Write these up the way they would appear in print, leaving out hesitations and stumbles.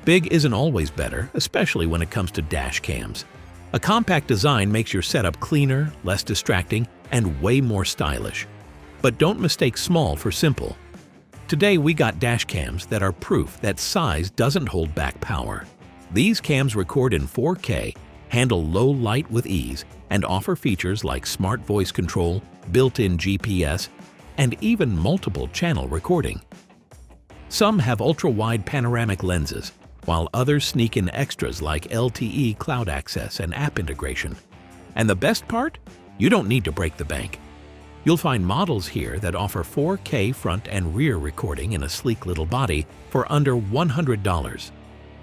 Big isn't always better, especially when it comes to dash cams. A compact design makes your setup cleaner, less distracting, and way more stylish. But don't mistake small for simple. Today we got dash cams that are proof that size doesn't hold back power. These cams record in 4K, handle low light with ease, and offer features like smart voice control, built-in GPS, and even multiple channel recording. Some have ultra-wide panoramic lenses, while others sneak in extras like LTE cloud access and app integration. And the best part? You don't need to break the bank. You'll find models here that offer 4K front and rear recording in a sleek little body for under $100.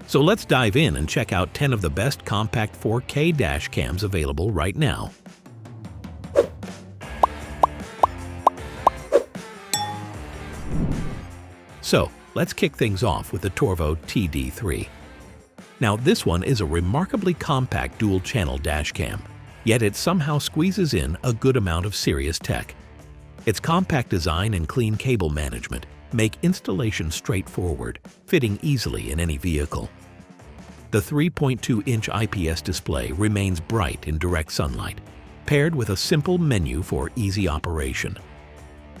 So let's dive in and check out 10 of the best compact 4K dash cams available right now. So, let's kick things off with the Torvo TD3. Now this one is a remarkably compact dual-channel dash cam, yet it somehow squeezes in a good amount of serious tech. Its compact design and clean cable management make installation straightforward, fitting easily in any vehicle. The 3.2-inch IPS display remains bright in direct sunlight, paired with a simple menu for easy operation.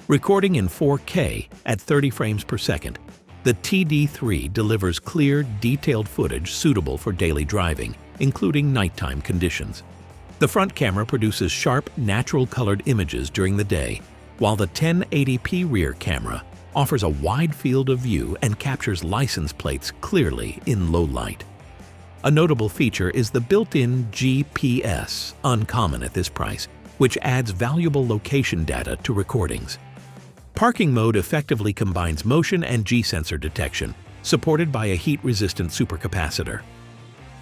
Recording in 4K at 30 frames per second, the TD3 delivers clear, detailed footage suitable for daily driving, including nighttime conditions. The front camera produces sharp, natural-colored images during the day, while the 1080p rear camera offers a wide field of view and captures license plates clearly in low light. A notable feature is the built-in GPS, uncommon at this price, which adds valuable location data to recordings. Parking mode effectively combines motion and G-sensor detection, supported by a heat-resistant supercapacitor.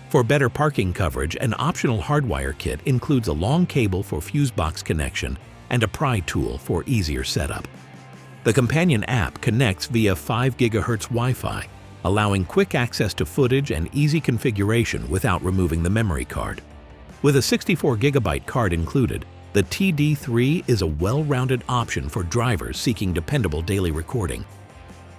For better parking coverage, an optional hardwire kit includes a long cable for fuse box connection and a pry tool for easier setup. The companion app connects via 5 GHz Wi-Fi, allowing quick access to footage and easy configuration without removing the memory card. With a 64 GB card included, the TD3 is a well-rounded option for drivers seeking dependable daily recording.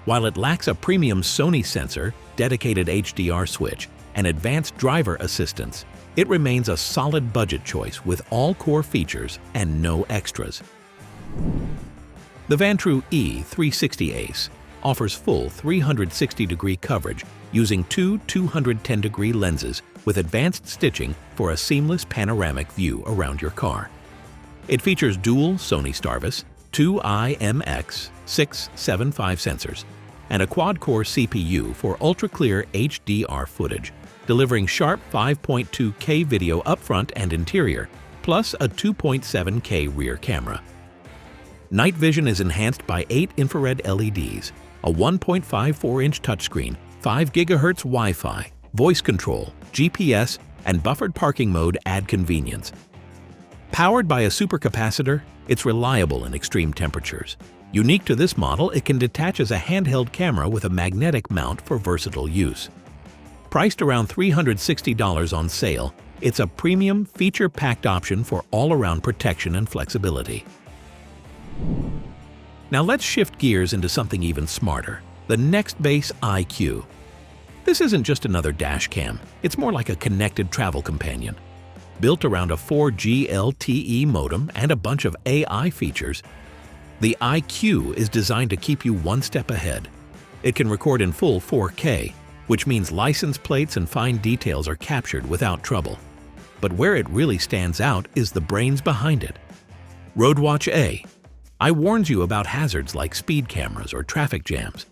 While it lacks a premium Sony sensor, dedicated HDR switch, and advanced driver assistance, it remains a solid budget choice with all core features and no extras. The Vantrue E360 ACE offers full 360-degree coverage using two 210-degree lenses with advanced stitching for a seamless panoramic view around your car. It features dual Sony Starvis, two IMX675 sensors, and a quad-core CPU for ultra-clear HDR footage, delivering sharp 5.2K video up front and interior, plus a 2.7K rear camera. Night vision is enhanced by 8 infrared LEDs, a 1.54-inch touchscreen, 5 GHz Wi-Fi, voice control, GPS, and buffered parking mode add convenience. Powered by a supercapacitor, it's reliable in extreme temperatures. Unique to this model, it can detach as a handheld camera with a magnetic mount for versatile use. Priced around $360 on sale, it's a premium, feature-packed option for all-around protection and flexibility. Now let's shift gears into something even smarter, the Nextbase iQ. This isn't just another dash cam, it's more like a connected travel companion. Built around a 4G LTE modem and a bunch of AI features, the iQ is designed to keep you one step ahead. It can record in full 4K, which means license plates and fine details are captured without trouble. But where it really stands out is the brains behind it. RoadWatch A. I warns you about hazards like speed cameras or traffic jams.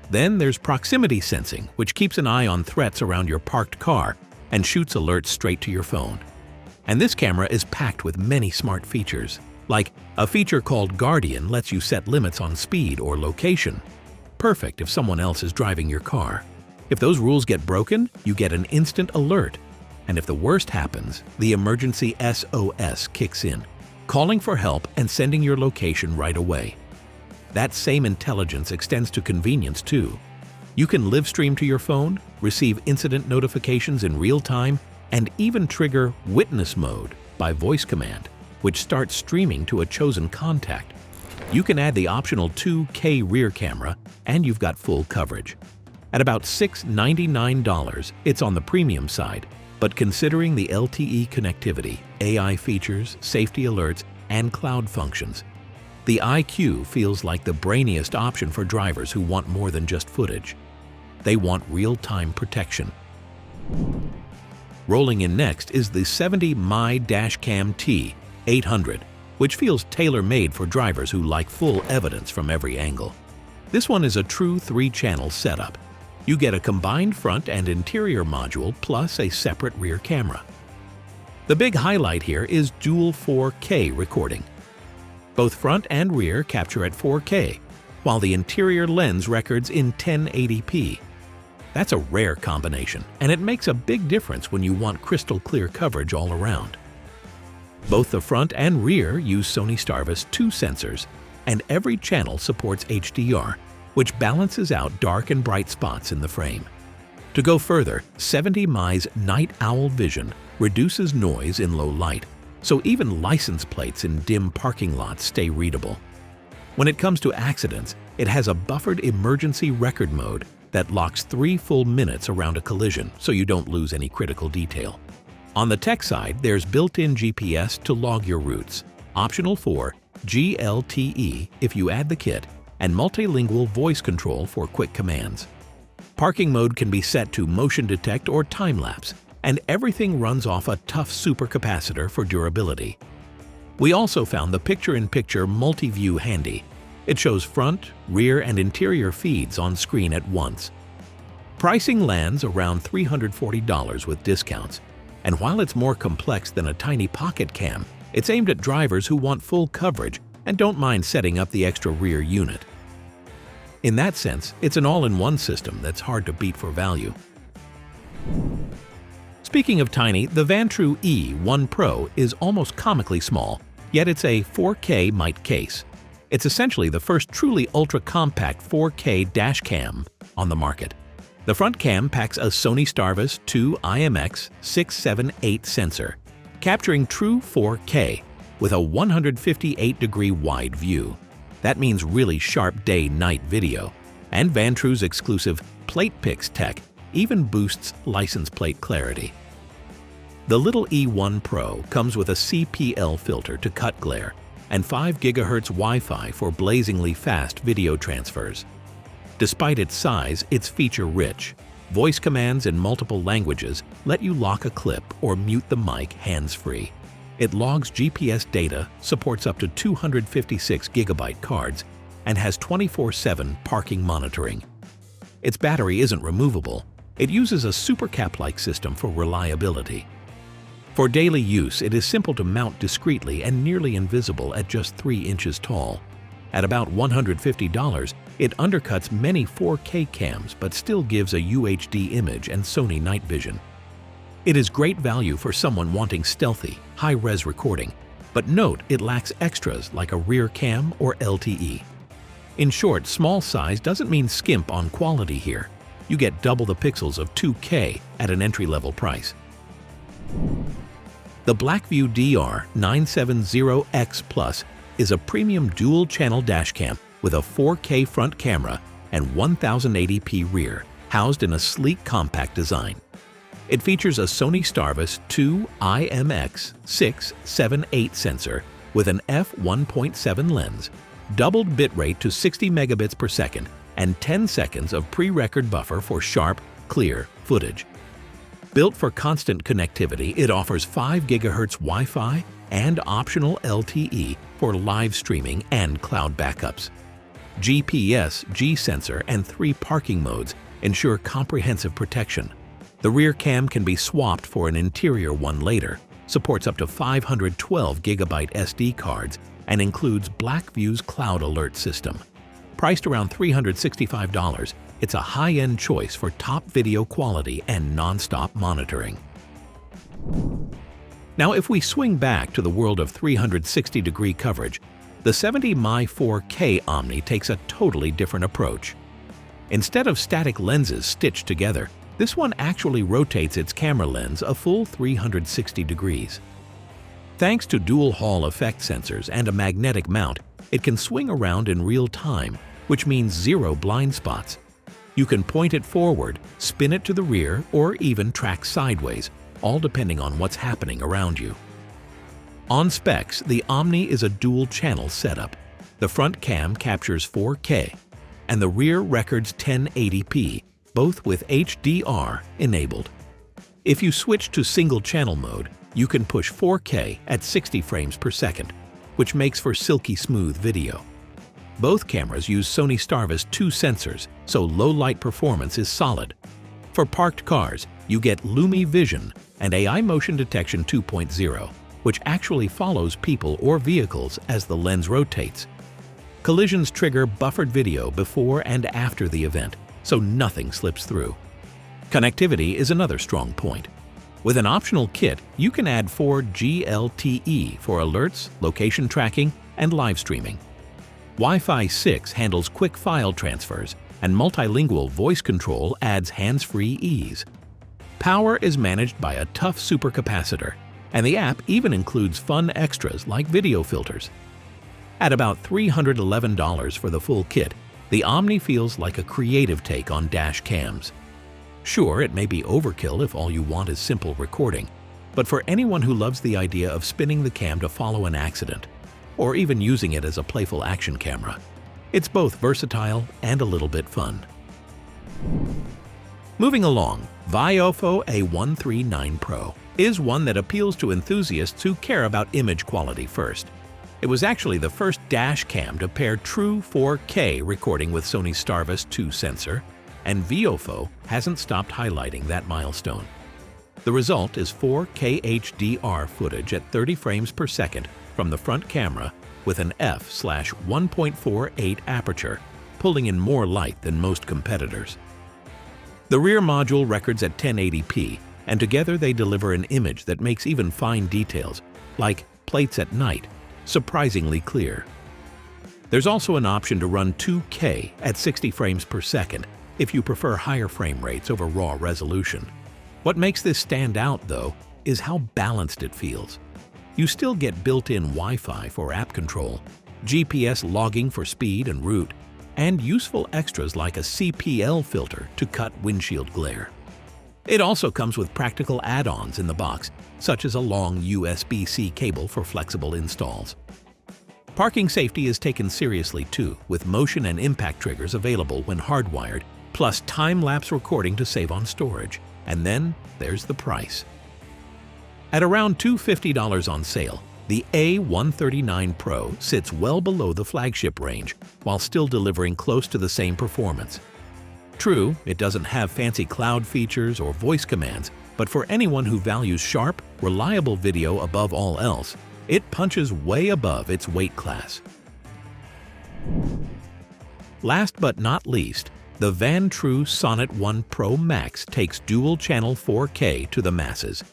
Then there's proximity sensing, which keeps an eye on threats around your parked car and shoots alerts straight to your phone. And this camera is packed with many smart features, like a feature called Guardian lets you set limits on speed or location. Perfect if someone else is driving your car. If those rules get broken, you get an instant alert. And if the worst happens, the emergency SOS kicks in, calling for help and sending your location right away. That same intelligence extends to convenience too. You can live stream to your phone, receive incident notifications in real time, and even trigger witness mode by voice command, which starts streaming to a chosen contact. You can add the optional 2K rear camera, and you've got full coverage. At about $699, it's on the premium side, but considering the LTE connectivity, AI features, safety alerts, and cloud functions, the iQOO feels like the brainiest option for drivers who want more than just footage. They want real-time protection. Rolling in next is the 70Mi Dashcam T800, which feels tailor-made for drivers who like full evidence from every angle. This one is a true 3-channel setup. You get a combined front and interior module plus a separate rear camera. The big highlight here is dual 4K recording. Both front and rear capture at 4K, while the interior lens records in 1080p. That's a rare combination, and it makes a big difference when you want crystal clear coverage all around. Both the front and rear use Sony Starvis 2 sensors, and every channel supports HDR, which balances out dark and bright spots in the frame. To go further, 70mi's Night Owl Vision reduces noise in low light, so even license plates in dim parking lots stay readable. When it comes to accidents, it has a buffered emergency record mode that locks 3 full minutes around a collision so you don't lose any critical detail. On the tech side, there's built-in GPS to log your routes, optional for GLTE if you add the kit, and multilingual voice control for quick commands. Parking mode can be set to motion detect or time-lapse, and everything runs off a tough supercapacitor for durability. We also found the picture-in-picture multi-view handy. It shows front, rear, and interior feeds on screen at once. Pricing lands around $340 with discounts, and while it's more complex than a tiny pocket cam, it's aimed at drivers who want full coverage and don't mind setting up the extra rear unit. In that sense, it's an all-in-one system that's hard to beat for value. Speaking of tiny, the Vantrue E1 Pro is almost comically small, yet it's a 4K mite case. It's essentially the first truly ultra-compact 4K dash cam on the market. The front cam packs a Sony Starvis 2 IMX678 sensor, capturing true 4K with a 158-degree wide view. That means really sharp day-night video. And Vantrue's exclusive PlatePix tech even boosts license plate clarity. The little E1 Pro comes with a CPL filter to cut glare and 5 GHz Wi-Fi for blazingly fast video transfers. Despite its size, it's feature-rich. Voice commands in multiple languages let you lock a clip or mute the mic hands-free. It logs GPS data, supports up to 256 GB cards, and has 24/7 parking monitoring. Its battery isn't removable. It uses a supercap-like system for reliability. For daily use, it is simple to mount discreetly and nearly invisible at just 3 inches tall. At about $150, it undercuts many 4K cams but still gives a UHD image and Sony night vision. It is great value for someone wanting stealthy, high-res recording, but note it lacks extras like a rear cam or LTE. In short, small size doesn't mean skimp on quality here. You get double the pixels of 2K at an entry-level price. The BlackVue DR970X Plus is a premium dual-channel dashcam with a 4K front camera and 1080p rear, housed in a sleek compact design. It features a Sony Starvis 2 IMX678 sensor with an f1.7 lens, doubled bitrate to 60 megabits per second, and 10 seconds of pre-record buffer for sharp, clear footage. Built for constant connectivity, it offers 5 GHz Wi-Fi and optional LTE for live streaming and cloud backups. GPS, G-sensor, and 3 parking modes ensure comprehensive protection. The rear cam can be swapped for an interior one later, supports up to 512 GB SD cards, and includes BlackVue's cloud alert system. Priced around $365, it's a high-end choice for top video quality and non-stop monitoring. Now, if we swing back to the world of 360-degree coverage, the 70mi 4K Omni takes a totally different approach. Instead of static lenses stitched together, this one actually rotates its camera lens a full 360 degrees. Thanks to dual Hall effect sensors and a magnetic mount, it can swing around in real time, which means 0 blind spots. You can point it forward, spin it to the rear, or even track sideways, all depending on what's happening around you. On specs, the Omni is a dual-channel setup. The front cam captures 4K, and the rear records 1080p, both with HDR enabled. If you switch to single-channel mode, you can push 4K at 60 frames per second, which makes for silky smooth video. Both cameras use Sony Starvis 2 sensors, so low-light performance is solid. For parked cars, you get Lumi Vision and AI Motion Detection 2.0, which actually follows people or vehicles as the lens rotates. Collisions trigger buffered video before and after the event, so nothing slips through. Connectivity is another strong point. With an optional kit, you can add 4G LTE for alerts, location tracking, and live streaming. Wi-Fi 6 handles quick file transfers, and multilingual voice control adds hands-free ease. Power is managed by a tough supercapacitor, and the app even includes fun extras like video filters. At about $311 for the full kit, the Omni feels like a creative take on dash cams. Sure, it may be overkill if all you want is simple recording, but for anyone who loves the idea of spinning the cam to follow an accident, or even using it as a playful action camera, it's both versatile and a little bit fun. Moving along, VIOFO A139 Pro is one that appeals to enthusiasts who care about image quality first. It was actually the first dash cam to pair true 4K recording with Sony's Starvis 2 sensor, and VIOFO hasn't stopped highlighting that milestone. The result is 4K HDR footage at 30 frames per second from the front camera with an f/1.48 aperture, pulling in more light than most competitors. The rear module records at 1080p, and together they deliver an image that makes even fine details, like plates at night, surprisingly clear. There's also an option to run 2K at 60 frames per second if you prefer higher frame rates over raw resolution. What makes this stand out, though, is how balanced it feels. You still get built-in Wi-Fi for app control, GPS logging for speed and route, and useful extras like a CPL filter to cut windshield glare. It also comes with practical add-ons in the box, such as a long USB-C cable for flexible installs. Parking safety is taken seriously too, with motion and impact triggers available when hardwired, plus time-lapse recording to save on storage. And then there's the price. At around $250 on sale, the A139 Pro sits well below the flagship range, while still delivering close to the same performance. True, it doesn't have fancy cloud features or voice commands, but for anyone who values sharp, reliable video above all else, it punches way above its weight class. Last but not least, the Vantrue Sonnet 1 Pro Max takes dual-channel 4K to the masses.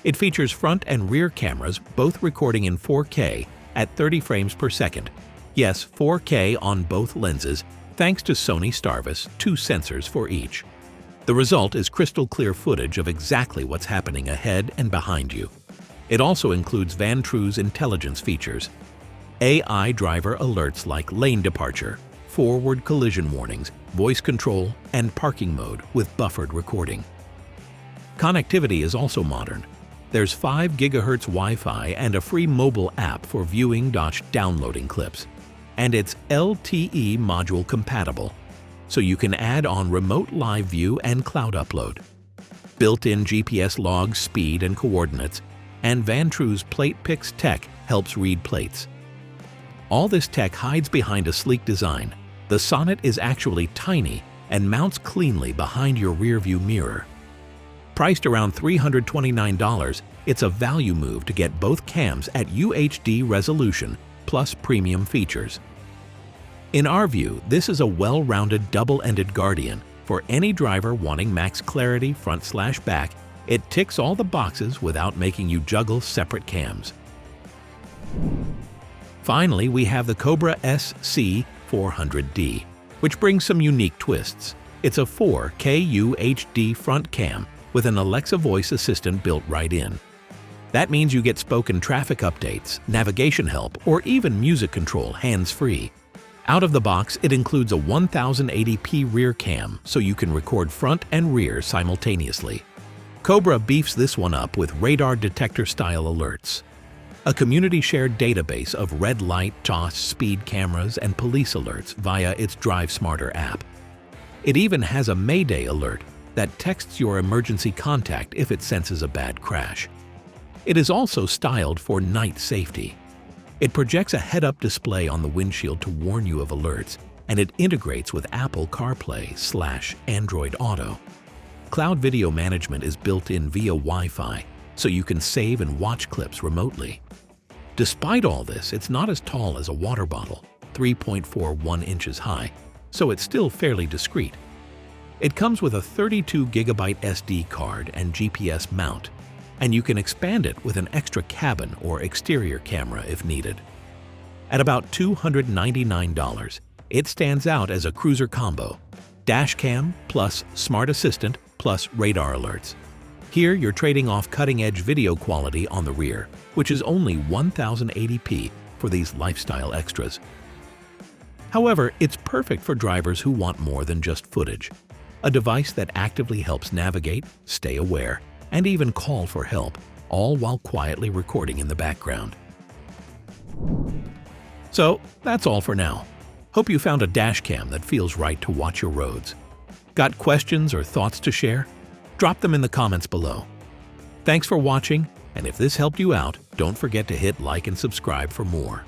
It features front and rear cameras, both recording in 4K at 30 frames per second. Yes, 4K on both lenses, thanks to Sony Starvis 2 sensors for each. The result is crystal clear footage of exactly what's happening ahead and behind you. It also includes Vantrue's intelligence features, AI driver alerts like lane departure, forward collision warnings, voice control, and parking mode with buffered recording. Connectivity is also modern. There's 5 GHz Wi-Fi and a free mobile app for viewing/downloading clips. And it's LTE module compatible, so you can add on remote live view and cloud upload. Built-in GPS logs speed and coordinates, and Vantrue's PlatePix tech helps read plates. All this tech hides behind a sleek design. The Sonnet is actually tiny and mounts cleanly behind your rearview mirror. Priced around $329, it's a value move to get both cams at UHD resolution plus premium features. In our view, this is a well-rounded double-ended guardian for any driver wanting max clarity front/back. It ticks all the boxes without making you juggle separate cams. Finally, we have the Cobra SC 400D, which brings some unique twists. It's a 4K UHD front cam with an Alexa voice assistant built right in. That means you get spoken traffic updates, navigation help, or even music control hands-free. Out of the box, it includes a 1080p rear cam so you can record front and rear simultaneously. Cobra beefs this one up with radar detector style alerts, a community-shared database of red light, TOS, speed cameras, and police alerts via its Drive Smarter app. It even has a Mayday alert that texts your emergency contact if it senses a bad crash. It is also styled for night safety. It projects a head-up display on the windshield to warn you of alerts, and it integrates with Apple CarPlay/Android Auto. Cloud video management is built in via Wi-Fi, so you can save and watch clips remotely. Despite all this, it's not as tall as a water bottle, 3.41 inches high, so it's still fairly discreet. It comes with a 32GB SD card and GPS mount, and you can expand it with an extra cabin or exterior camera if needed. At about $299, it stands out as a cruiser combo, dashcam plus smart assistant plus radar alerts. Here you're trading off cutting-edge video quality on the rear, which is only 1080p for these lifestyle extras. However, it's perfect for drivers who want more than just footage. A device that actively helps navigate, stay aware, and even call for help, all while quietly recording in the background. So, that's all for now. Hope you found a dashcam that feels right to watch your roads. Got questions or thoughts to share? Drop them in the comments below. Thanks for watching, and if this helped you out, don't forget to hit like and subscribe for more.